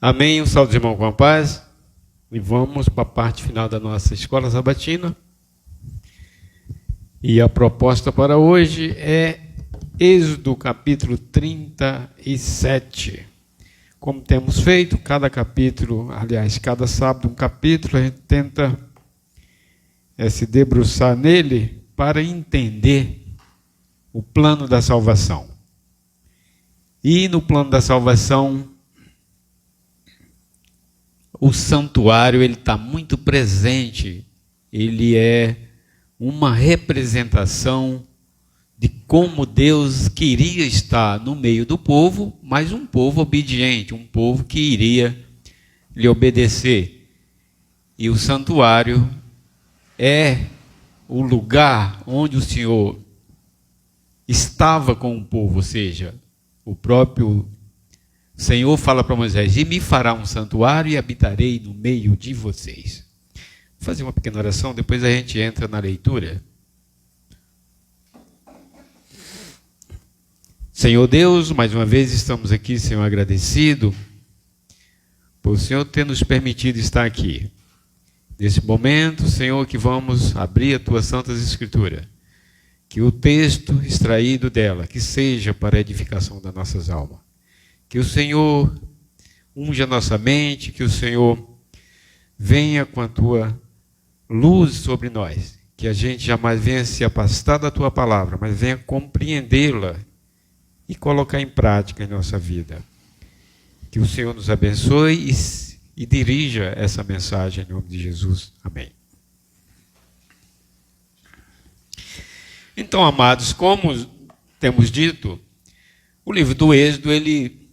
Amém. Um salve, irmão, com a paz. E vamos para a parte final da nossa escola sabatina. E a proposta para hoje é Êxodo capítulo 37. Como temos feito, cada capítulo, aliás, cada sábado um capítulo, a gente tenta se debruçar nele para entender o plano da salvação. E no plano da salvação, o santuário ele está muito presente. Ele é uma representação de como Deus queria estar no meio do povo, mas um povo obediente, um povo que iria lhe obedecer. E o santuário é o lugar onde o Senhor estava com o povo, ou seja, o próprio Senhor fala para Moisés: e me fará um santuário e habitarei no meio de vocês. Vou fazer uma pequena oração, depois a gente entra na leitura. Senhor Deus, mais uma vez estamos aqui, Senhor, agradecido por o Senhor ter nos permitido estar aqui. Nesse momento, Senhor, que vamos abrir a Tua Santas Escrituras, que o texto extraído dela, que seja para a edificação das nossas almas. Que o Senhor unja a nossa mente, que o Senhor venha com a Tua luz sobre nós, que a gente jamais venha se afastar da Tua palavra, mas venha compreendê-la e colocar em prática em nossa vida. Que o Senhor nos abençoe e dirija essa mensagem em nome de Jesus. Amém. Então, amados, como temos dito, o livro do Êxodo, ele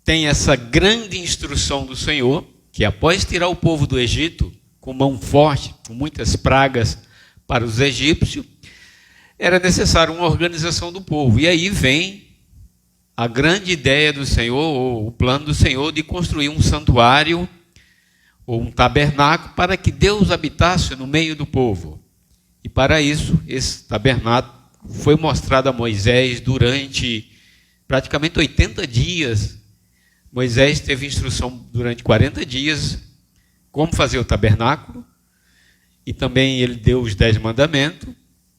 tem essa grande instrução do Senhor, que após tirar o povo do Egito, com mão forte, com muitas pragas para os egípcios, era necessário uma organização do povo. E aí vem a grande ideia do Senhor, ou o plano do Senhor, de construir um santuário, ou um tabernáculo, para que Deus habitasse no meio do povo. E para isso, esse tabernáculo foi mostrado a Moisés durante praticamente 80 dias. Moisés teve instrução durante 40 dias como fazer o tabernáculo, e também ele deu os 10 mandamentos.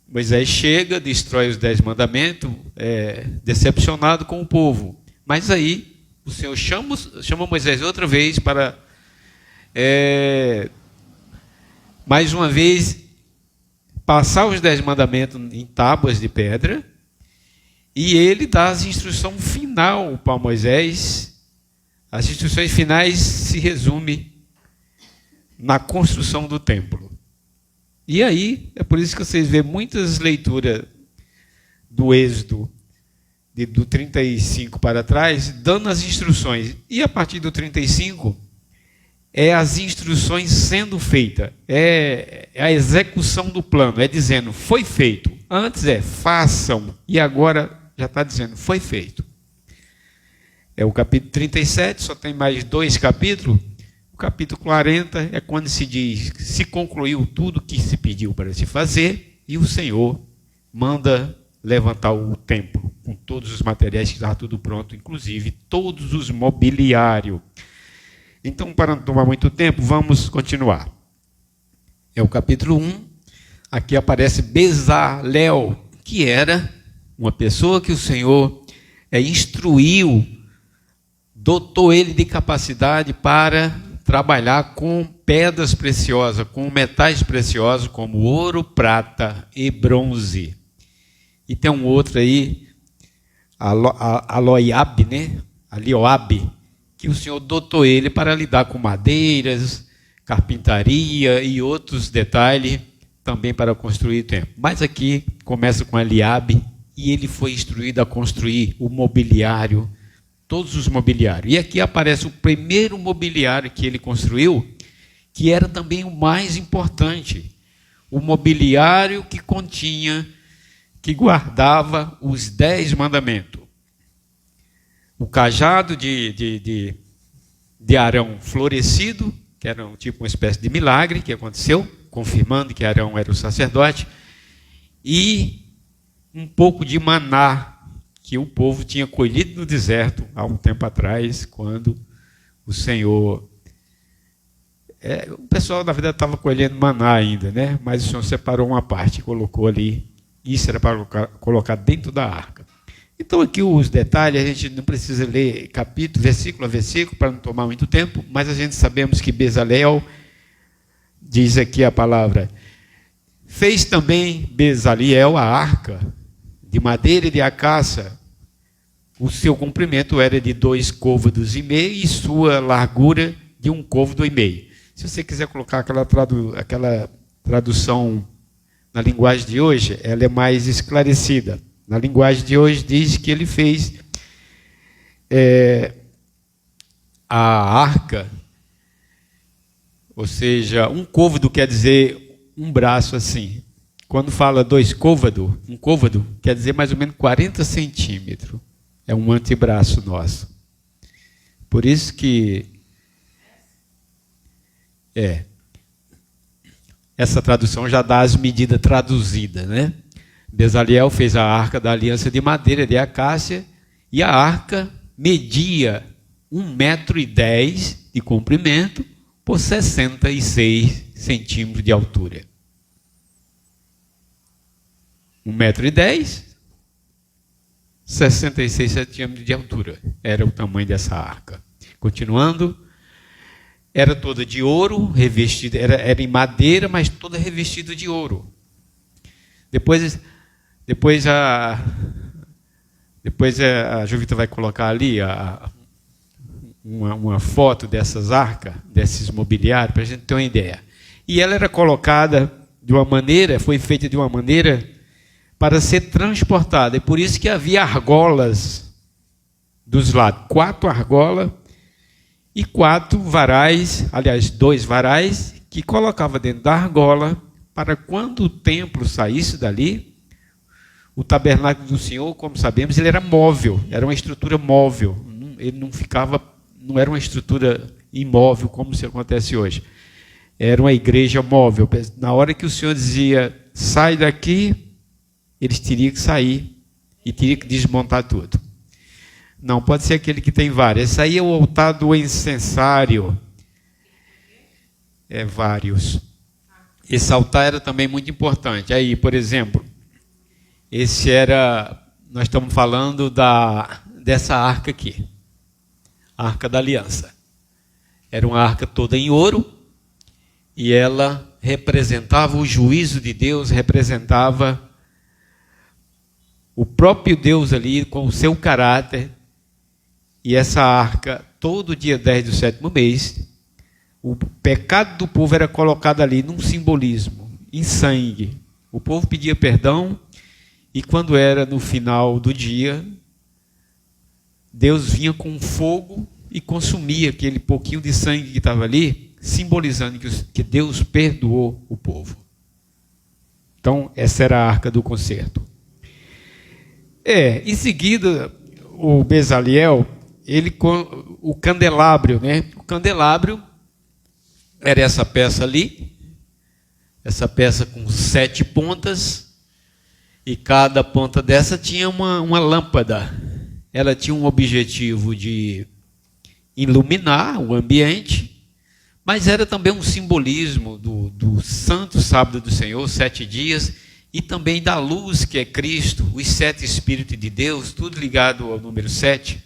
Moisés chega, destrói os 10 mandamentos, decepcionado com o povo. Mas aí o Senhor chama Moisés outra vez para, mais uma vez, passar os 10 mandamentos em tábuas de pedra, e ele dá as instruções final para Moisés. As instruções finais se resumem na construção do templo. E aí, é por isso que vocês vêem muitas leituras do Êxodo, do 35 para trás, dando as instruções. E a partir do 35, é as instruções sendo feitas. É a execução do plano. É dizendo, foi feito. Antes façam. E agora já está dizendo, foi feito. É o capítulo 37, só tem mais 2 capítulos. O capítulo 40 é quando se diz que se concluiu tudo que se pediu para se fazer, e o Senhor manda levantar o templo, com todos os materiais que estavam tudo pronto, inclusive todos os mobiliários. Então, para não tomar muito tempo, vamos continuar. É o capítulo 1, aqui aparece Bezalel, que era uma pessoa que o Senhor instruiu, dotou ele de capacidade para trabalhar com pedras preciosas, com metais preciosos, como ouro, prata e bronze. E tem um outro aí, Alioabe, que o Senhor dotou ele para lidar com madeiras, carpintaria e outros detalhes, também para construir o templo. Mas aqui começa com Eliabe, e ele foi instruído a construir o mobiliário, todos os mobiliários. E aqui aparece o primeiro mobiliário que ele construiu, que era também o mais importante. O mobiliário que continha, que guardava os 10 mandamentos. O cajado de Arão florescido, que era tipo uma espécie de milagre que aconteceu, confirmando que Arão era o sacerdote, e um pouco de maná, que o povo tinha colhido no deserto há um tempo atrás, quando o Senhor... o pessoal, na verdade, estava colhendo maná ainda, né? Mas o Senhor separou uma parte e colocou ali. Isso era para colocar dentro da arca. Então, aqui os detalhes, a gente não precisa ler capítulo, versículo a versículo, para não tomar muito tempo, mas a gente sabemos que Bezaleel, diz aqui a palavra, fez também Bezaleel a arca de madeira e de acácia. O seu comprimento era de 2,5 côvados e sua largura de 1,5 côvado. Se você quiser colocar aquela tradução na linguagem de hoje, ela é mais esclarecida. Na linguagem de hoje diz que ele fez a arca, ou seja, 1 côvado quer dizer um braço assim. Quando fala 2 côvado, 1 côvado quer dizer mais ou menos 40 centímetros. É um antebraço nosso. Por isso que essa tradução já dá as medidas traduzidas, né? Bezaleel fez a arca da aliança de madeira de acácia, e a arca media 1,10 m de comprimento por 66 centímetros de altura. 1,10 m, 66 centímetros de altura. Era o tamanho dessa arca. Continuando, era toda de ouro, revestida, era em madeira, mas toda revestida de ouro. Depois a Jovita vai colocar ali uma foto dessas arcas, desses mobiliários, para a gente ter uma ideia. E ela era colocada de uma maneira, foi feita de uma maneira para ser transportada. E por isso que havia argolas dos lados. 4 argolas e 4 varais, aliás, 2 varais, que colocava dentro da argola para quando o templo saísse dali. O tabernáculo do Senhor, como sabemos, ele era móvel, era uma estrutura móvel. Ele não era uma estrutura imóvel, como se acontece hoje. Era uma igreja móvel. Na hora que o Senhor dizia, sai daqui, eles teriam que sair e teriam que desmontar tudo. Não, pode ser aquele que tem várias. Esse aí é o altar do incensário. Vários. Esse altar era também muito importante. Aí, por exemplo, nós estamos falando dessa arca aqui. A Arca da Aliança. Era uma arca toda em ouro, e ela representava o juízo de Deus, representava o próprio Deus ali com o seu caráter. E essa arca, todo dia 10 do 7º mês, o pecado do povo era colocado ali num simbolismo, em sangue. O povo pedia perdão, e quando era no final do dia, Deus vinha com fogo e consumia aquele pouquinho de sangue que estava ali, simbolizando que Deus perdoou o povo. Então, essa era a arca do concerto. Em seguida, o Bezaleel, o candelabro, né? O candelabro era essa peça ali, essa peça com 7 pontas, e cada ponta dessa tinha uma lâmpada. Ela tinha um objetivo de iluminar o ambiente, mas era também um simbolismo do santo sábado do Senhor, 7 dias, e também da luz que é Cristo, os 7 Espíritos de Deus, tudo ligado ao número 7.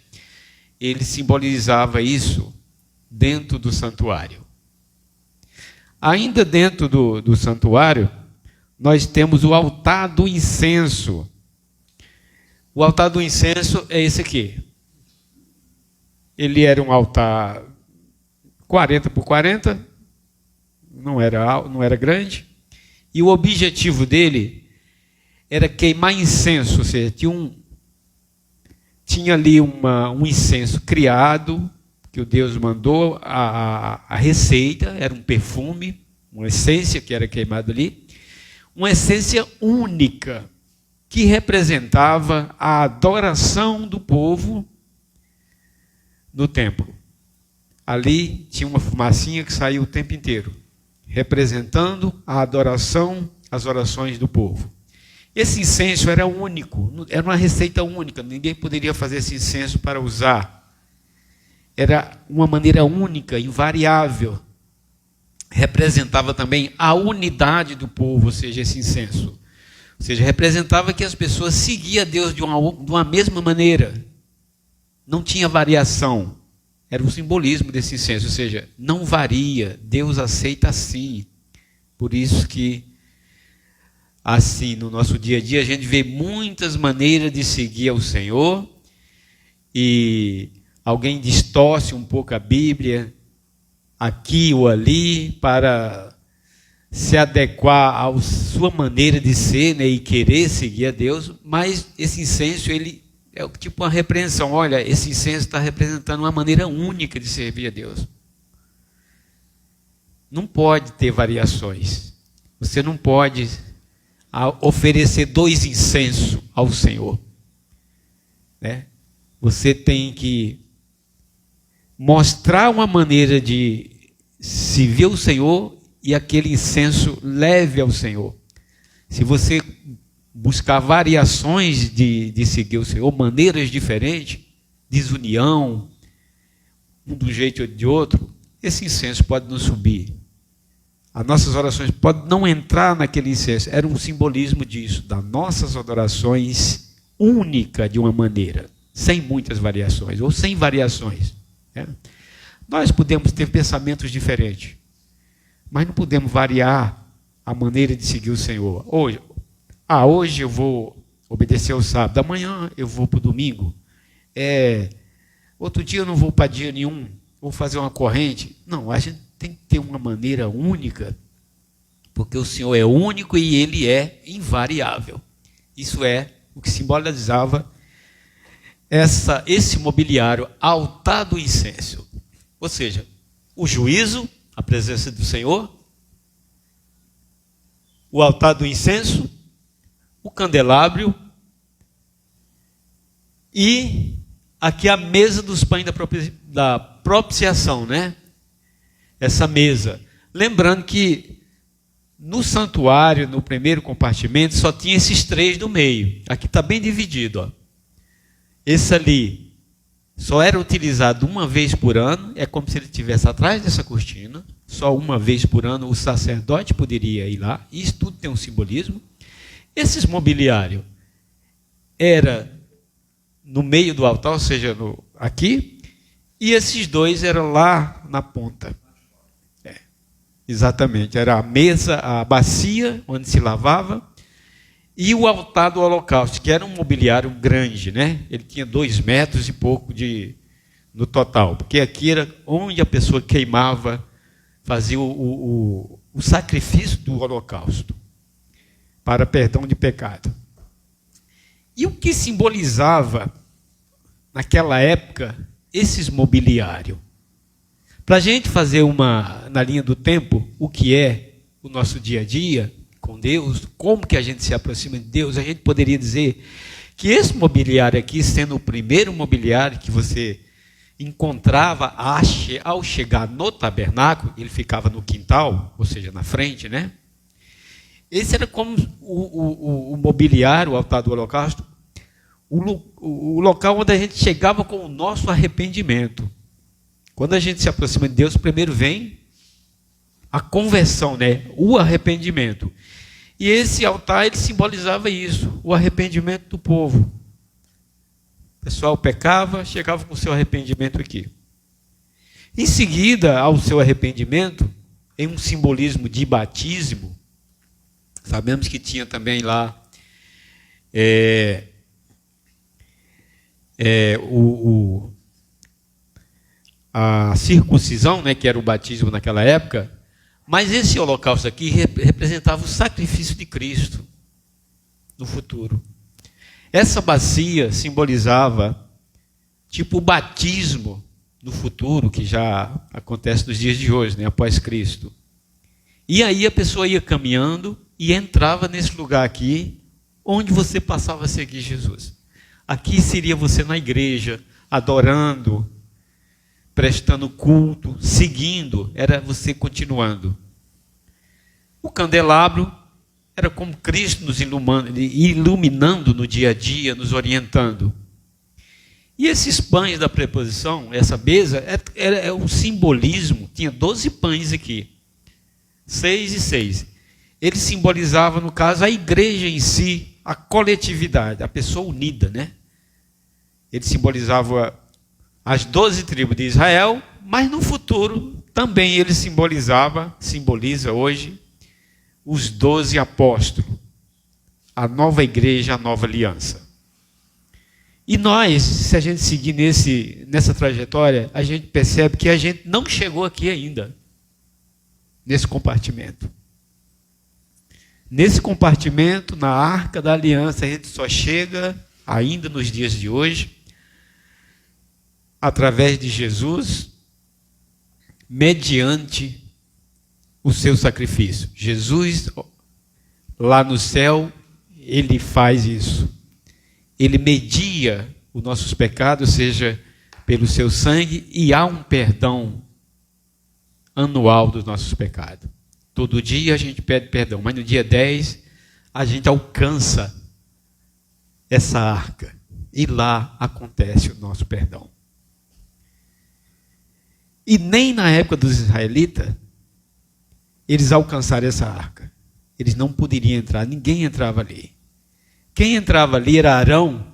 Ele simbolizava isso dentro do santuário. Ainda dentro do santuário, nós temos o altar do incenso. O altar do incenso é esse aqui. Ele era um altar 40 por 40, não era grande, e o objetivo dele era queimar incenso, ou seja, tinha ali um incenso criado, que o Deus mandou, a receita, era um perfume, uma essência que era queimada ali, uma essência única, que representava a adoração do povo no templo. Ali tinha uma fumacinha que saía o tempo inteiro, representando a adoração, as orações do povo. Esse incenso era único, era uma receita única, ninguém poderia fazer esse incenso para usar. era uma maneira única, invariável. Representava também a unidade do povo, ou seja, esse incenso. Ou seja, representava que as pessoas seguiam a Deus de uma mesma maneira. Não tinha variação. Era o simbolismo desse incenso, ou seja, não varia. Deus aceita assim. Por isso que, assim, no nosso dia a dia, a gente vê muitas maneiras de seguir ao Senhor. E alguém distorce um pouco a Bíblia, aqui ou ali, para se adequar à sua maneira de ser, né, e querer seguir a Deus. Mas esse incenso, ele é tipo uma repreensão. Olha, esse incenso está representando uma maneira única de servir a Deus. Não pode ter variações. Você não pode oferecer 2 incensos ao Senhor, né? Você tem que mostrar uma maneira de servir ao Senhor e aquele incenso leve ao Senhor. Se você buscar variações de seguir o Senhor, maneiras diferentes, desunião, um do jeito ou de outro, esse incenso pode não subir. As nossas orações podem não entrar naquele incenso. Era um simbolismo disso, das nossas orações única de uma maneira, sem muitas variações, ou sem variações. Né? Nós podemos ter pensamentos diferentes, mas não podemos variar a maneira de seguir o Senhor. Hoje eu vou obedecer ao sábado, amanhã eu vou para o domingo, outro dia eu não vou para dia nenhum, vou fazer uma corrente. Não, a gente tem que ter uma maneira única, porque o Senhor é único e Ele é invariável. Isso é o que simbolizava esse mobiliário, altar do incenso. Ou seja, o juízo, a presença do Senhor, o altar do incenso, o candelabro e aqui a mesa dos pães da propiciação, né? Essa mesa. Lembrando que no santuário, no primeiro compartimento, só tinha esses 3 no meio. Aqui está bem dividido, ó. Esse ali só era utilizado uma vez por ano, é como se ele estivesse atrás dessa cortina, só uma vez por ano o sacerdote poderia ir lá, isso tudo tem um simbolismo. Esses mobiliários era no meio do altar, ou seja, aqui, e esses 2 eram lá na ponta. Exatamente, era a mesa, a bacia onde se lavava, e o altar do holocausto, que era um mobiliário grande, né? Ele tinha 2 metros e pouco no total, porque aqui era onde a pessoa queimava, fazia o sacrifício do holocausto, para perdão de pecado. E o que simbolizava, naquela época, esses mobiliários? Para a gente fazer na linha do tempo, o que é o nosso dia a dia com Deus, como que a gente se aproxima de Deus, a gente poderia dizer que esse mobiliário aqui, sendo o primeiro mobiliário que você encontrava ao chegar no tabernáculo, ele ficava no quintal, ou seja, na frente, né? Esse era como o mobiliário, o altar do holocausto, o local onde a gente chegava com o nosso arrependimento. Quando a gente se aproxima de Deus, primeiro vem a conversão, né? O arrependimento. E esse altar, ele simbolizava isso, o arrependimento do povo. O pessoal pecava, chegava com o seu arrependimento aqui. Em seguida, ao seu arrependimento, em um simbolismo de batismo, sabemos que tinha também lá a circuncisão, né, que era o batismo naquela época, mas esse holocausto aqui representava o sacrifício de Cristo no futuro. Essa bacia simbolizava tipo o batismo no futuro, que já acontece nos dias de hoje, né, após Cristo. E aí a pessoa ia caminhando e entrava nesse lugar aqui, onde você passava a seguir Jesus. Aqui seria você na igreja, adorando, prestando culto, seguindo, era você continuando. O candelabro era como Cristo nos iluminando no dia a dia, nos orientando. E esses pães da preposição, essa mesa, é um simbolismo. Tinha 12 pães aqui. 6 e 6. Ele simbolizava, no caso, a igreja em si, a coletividade, a pessoa unida, né? Ele simbolizava as 12 tribos de Israel, mas no futuro também ele simboliza hoje os 12 apóstolos, a nova igreja, a nova aliança. E nós, se a gente seguir nessa trajetória, a gente percebe que a gente não chegou aqui ainda, nesse compartimento. Nesse compartimento, na Arca da Aliança, a gente só chega, ainda nos dias de hoje, através de Jesus, mediante o seu sacrifício. Jesus, lá no céu, ele faz isso. Ele media os nossos pecados, seja pelo seu sangue, e há um perdão anual dos nossos pecados. Todo dia a gente pede perdão, mas no dia 10 a gente alcança essa arca. E lá acontece o nosso perdão. E nem na época dos israelitas, eles alcançaram essa arca. Eles não poderiam entrar, ninguém entrava ali. Quem entrava ali era Arão,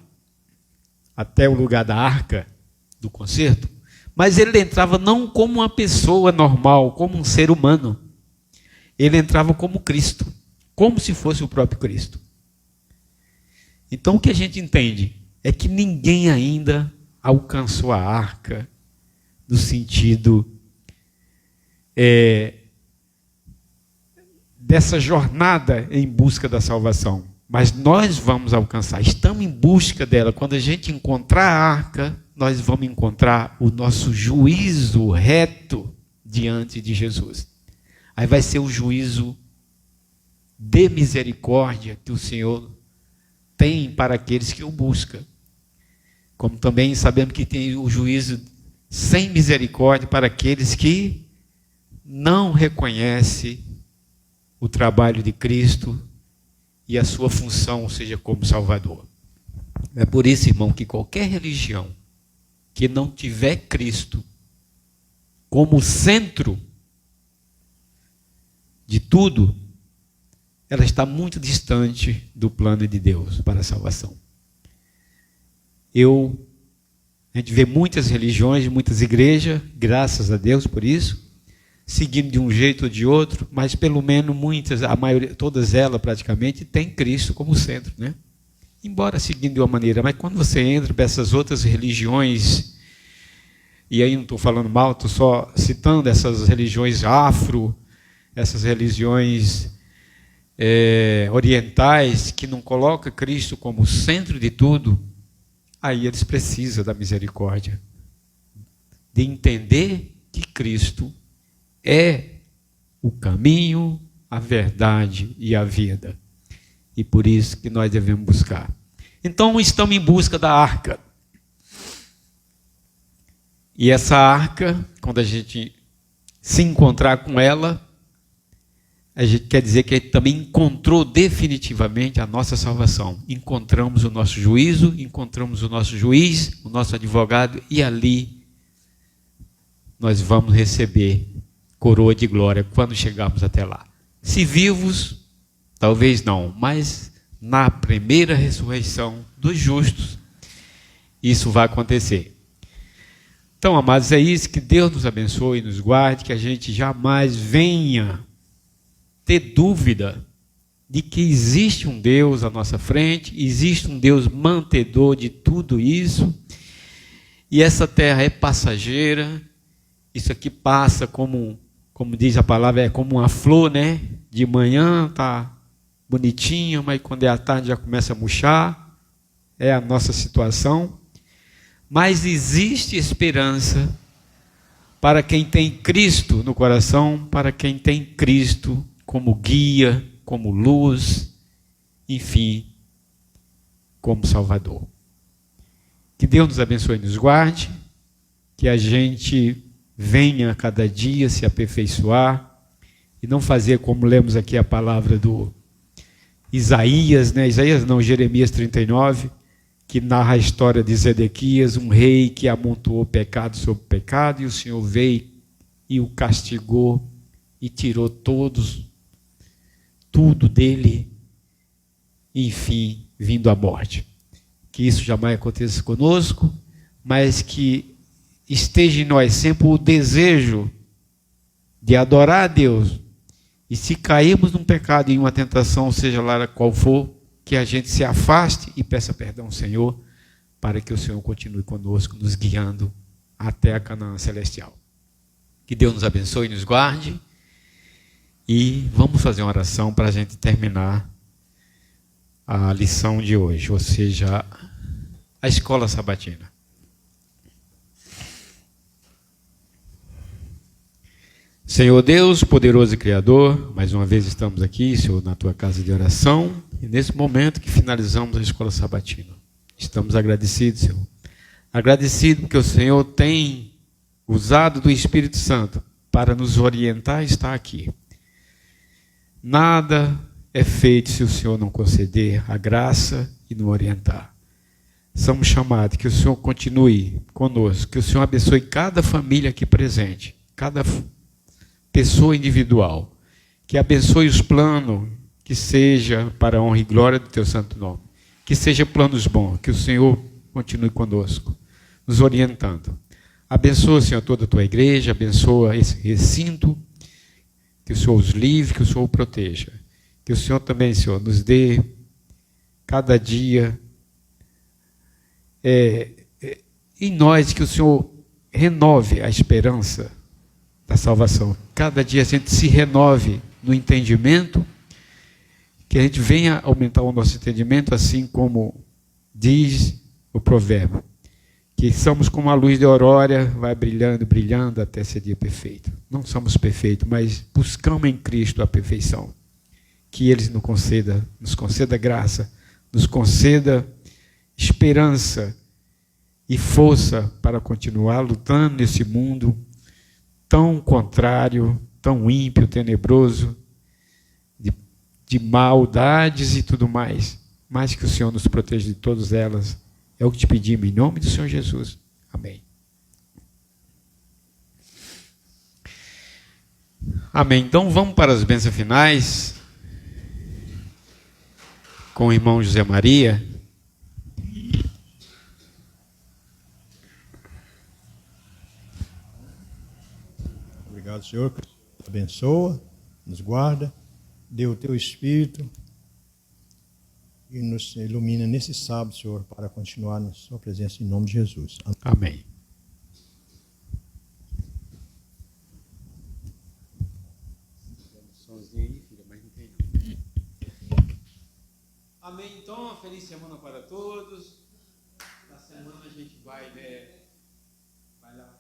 até o lugar da arca do concerto, mas ele entrava não como uma pessoa normal, como um ser humano. Ele entrava como Cristo, como se fosse o próprio Cristo. Então o que a gente entende é que ninguém ainda alcançou a arca no sentido dessa jornada em busca da salvação. Mas nós vamos alcançar, estamos em busca dela. Quando a gente encontrar a arca, nós vamos encontrar o nosso juízo reto diante de Jesus. Aí vai ser o juízo de misericórdia que o Senhor tem para aqueles que o buscam. Como também sabemos que tem o juízo sem misericórdia para aqueles que não reconhecem o trabalho de Cristo e a sua função, ou seja, como Salvador. É por isso, irmão, que qualquer religião que não tiver Cristo como centro de tudo, ela está muito distante do plano de Deus para a salvação. A gente vê muitas religiões, muitas igrejas, graças a Deus por isso, seguindo de um jeito ou de outro, mas pelo menos muitas, a maioria, todas elas praticamente, têm Cristo como centro, né? Embora seguindo de uma maneira, mas quando você entra para essas outras religiões, e aí não estou falando mal, estou só citando essas religiões afro, essas religiões orientais, que não colocam Cristo como centro de tudo, aí eles precisam da misericórdia, de entender que Cristo é o caminho, a verdade e a vida. E por isso que nós devemos buscar. Então, estamos em busca da arca. E essa arca, quando a gente se encontrar com ela, a gente quer dizer que a gente também encontrou definitivamente a nossa salvação. Encontramos o nosso juízo, encontramos o nosso juiz, o nosso advogado, e ali nós vamos receber coroa de glória quando chegarmos até lá. Se vivos, talvez não, mas na primeira ressurreição dos justos, isso vai acontecer. Então, amados, é isso, que Deus nos abençoe e nos guarde, que a gente jamais venha ter dúvida de que existe um Deus à nossa frente, existe um Deus mantedor de tudo isso, e essa terra é passageira, isso aqui passa como diz a palavra, é como uma flor, né? De manhã está bonitinha, mas quando é à tarde já começa a murchar. É a nossa situação. Mas existe esperança para quem tem Cristo no coração, para quem tem Cristo como guia, como luz, enfim, como Salvador. Que Deus nos abençoe e nos guarde, que a gente venha a cada dia se aperfeiçoar e não fazer como lemos aqui a palavra do Isaías, né? Isaías não, Jeremias 39, que narra a história de Zedequias, um rei que amontoou pecado sobre pecado, e o Senhor veio e o castigou e tirou tudo dele, enfim, vindo à morte. Que isso jamais aconteça conosco, mas que esteja em nós sempre o desejo de adorar a Deus. E se cairmos num pecado e em uma tentação, seja lá qual for, que a gente se afaste e peça perdão ao Senhor, para que o Senhor continue conosco, nos guiando até a Canaã celestial. Que Deus nos abençoe e nos guarde. E vamos fazer uma oração para a gente terminar a lição de hoje, ou seja, a escola sabatina. Senhor Deus, poderoso e Criador, mais uma vez estamos aqui, Senhor, na Tua casa de oração, e nesse momento que finalizamos a escola sabatina. Estamos agradecidos, Senhor. Agradecidos porque o Senhor tem usado do Espírito Santo para nos orientar e estar aqui. Nada é feito se o Senhor não conceder a graça e nos orientar. Somos chamados que o Senhor continue conosco, que o Senhor abençoe cada família aqui presente, cada pessoa individual, que abençoe os planos, que seja para a honra e glória do Teu santo nome, que seja planos bons, que o Senhor continue conosco, nos orientando. Abençoa, Senhor, toda a Tua igreja, abençoa esse recinto, que o Senhor os livre, que o Senhor o proteja. Que o Senhor também, Senhor, nos dê cada dia em nós, que o Senhor renove a esperança da salvação. Cada dia a gente se renove no entendimento, que a gente venha aumentar o nosso entendimento, assim como diz o provérbio, que somos como a luz de aurora, vai brilhando, brilhando até ser dia perfeito. Não somos perfeitos, mas buscamos em Cristo a perfeição. Que Ele nos conceda graça, nos conceda esperança e força para continuar lutando nesse mundo tão contrário, tão ímpio, tenebroso, de maldades e tudo mais. Mas que o Senhor nos proteja de todas elas. É o que te pedimos em nome do Senhor Jesus. Amém. Amém. Então vamos para as bênçãos finais com o irmão José Maria. Obrigado, Senhor, que nos abençoa, nos guarda, dê o Teu Espírito e nos ilumina nesse sábado, Senhor, para continuar na Sua presença, em nome de Jesus. Amém. Amém. Então, uma feliz semana para todos. Na semana a gente vai lá.